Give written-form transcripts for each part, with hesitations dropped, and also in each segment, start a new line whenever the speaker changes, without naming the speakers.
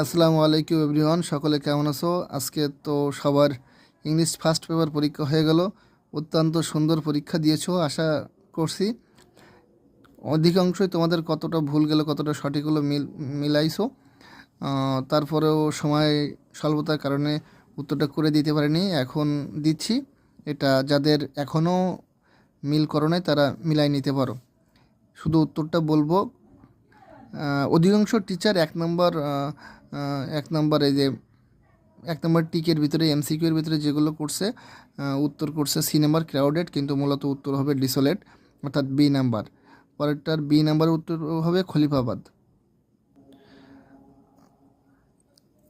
আসসালামু আলাইকুম এভরিওয়ান, সকলে কেমন আছো? আজকে তো সবার ইংলিশ ফার্স্ট পেপার পরীক্ষা হয়ে গেল। অত্যন্ত সুন্দর পরীক্ষা দিয়েছো আশা করছি। অধিকাংশই তোমাদের কতটা ভুল গেল কতটা সঠিক হলো মিলাইছো। তারপরেও সময় স্বল্পতার কারণে উত্তরটা করে দিতে পারিনি, এখন দিচ্ছি। এটা যাদের এখনও মিল করো নাই তারা মিলাই নিতে পারো। শুধু উত্তরটা বলবো। অধিকাংশ টিচার এক নম্বর এই যে 1 নম্বর টিকের ভিতরে এমসিকিউ এর ভিতরে যেগুলো করছে, উত্তর করছে সি নাম্বার ক্রাউডেড, কিন্তু মূলত উত্তর হবে ডিসোলেট, অর্থাৎ বি নাম্বার। পরেরটার বি নাম্বার উত্তর হবে খলিফাবাদ।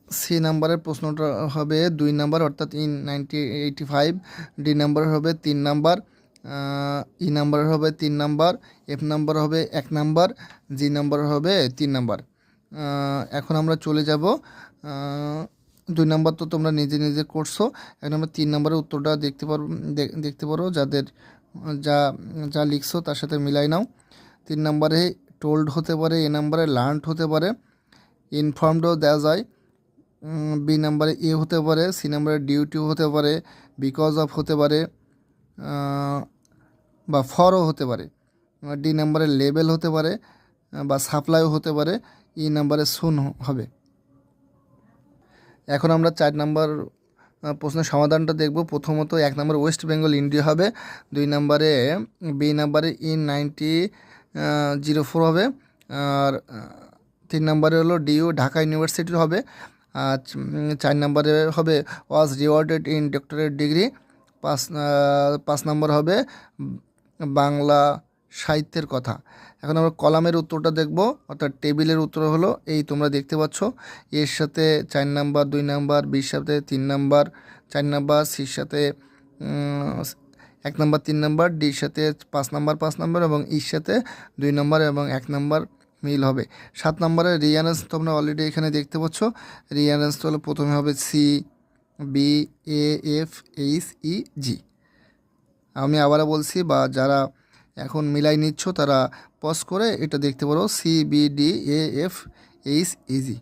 সি নাম্বারের প্রশ্নটা হবে 2 নাম্বার, অর্থাৎ ইন 1985। ডি নাম্বার হবে 3 নাম্বার, ই নাম্বার হবে 3 নাম্বার, এফ নাম্বার হবে 1 নাম্বার, জি নাম্বার হবে 3 নাম্বার। এখন আমরা চলে যাব 2 নাম্বার তো তোমরা নিজে নিজে করছো। এখন আমরা 3 নাম্বারের উত্তরটা দেখতে পারো, যাদের যা যা লিখছো তার সাথে মিলাই নাও। 3 নাম্বারে টোল্ড হতে পারে, এ নাম্বারে লার্নড হতে পারে, ইনফর্মডও দেওয়া যায়। বি নাম্বারে এ হতে পারে, সি নাম্বারে ডিউটি হতে পারে, বিকজ অফ হতে পারে, বা ফরও হতে পারে। ডি নাম্বারে লেবেল হতে পারে বা সাপ্লাইও হতে পারে। ই নাম্বারে সুন হবে। এখন আমরা 4 নাম্বার প্রশ্নের সমাধানটা দেখব। প্রথমত 1 নম্বর ওয়েস্ট বেঙ্গল ইন্ডিয়া হবে, 2 নম্বরে বি নাম্বারে ইন 1904 হবে, আর 3 নম্বরে হলো ডিইউ ঢাকা ইউনিভার্সিটির হবে, আর 4 নম্বরে হবে ওয়াজ রিওয়ার্ডেড ইন ডক্টরেট ডিগ্রি, 5 নম্বর হবে বাংলা সাহিত্যের কথা। এখন আমরা কলামের উত্তরটা দেখব, অর্থাৎ টেবিলের উত্তর হলো এই তোমরা দেখতে পাচ্ছ। এর সাথে 4 নাম্বার 2 নাম্বার, বির সাথে 3 নাম্বার 4 নাম্বার, সির সাথে 1 নাম্বার 3 নাম্বার, ডির সাথে 5 নাম্বার 5 নাম্বার এবং ইর সাথে 2 নাম্বার এবং 1 নাম্বার মিল হবে। 7 নম্বরে রিয়ারেন্স তোমরা অলরেডি এখানে দেখতে পাচ্ছ। রিয়ারেন্স হলো প্রথমে হবে সি, বি, এ, এফ, এইচ, ই, জি। আমি আবারও বলছি, বা যারা এখন মিলাই নিচ্ছ তারা পজ করে এটা দেখতে পারো, সি, বি, ডি, এ, এফ, এইচ, ই, জি।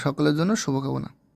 সকলের জন্য শুভকামনা।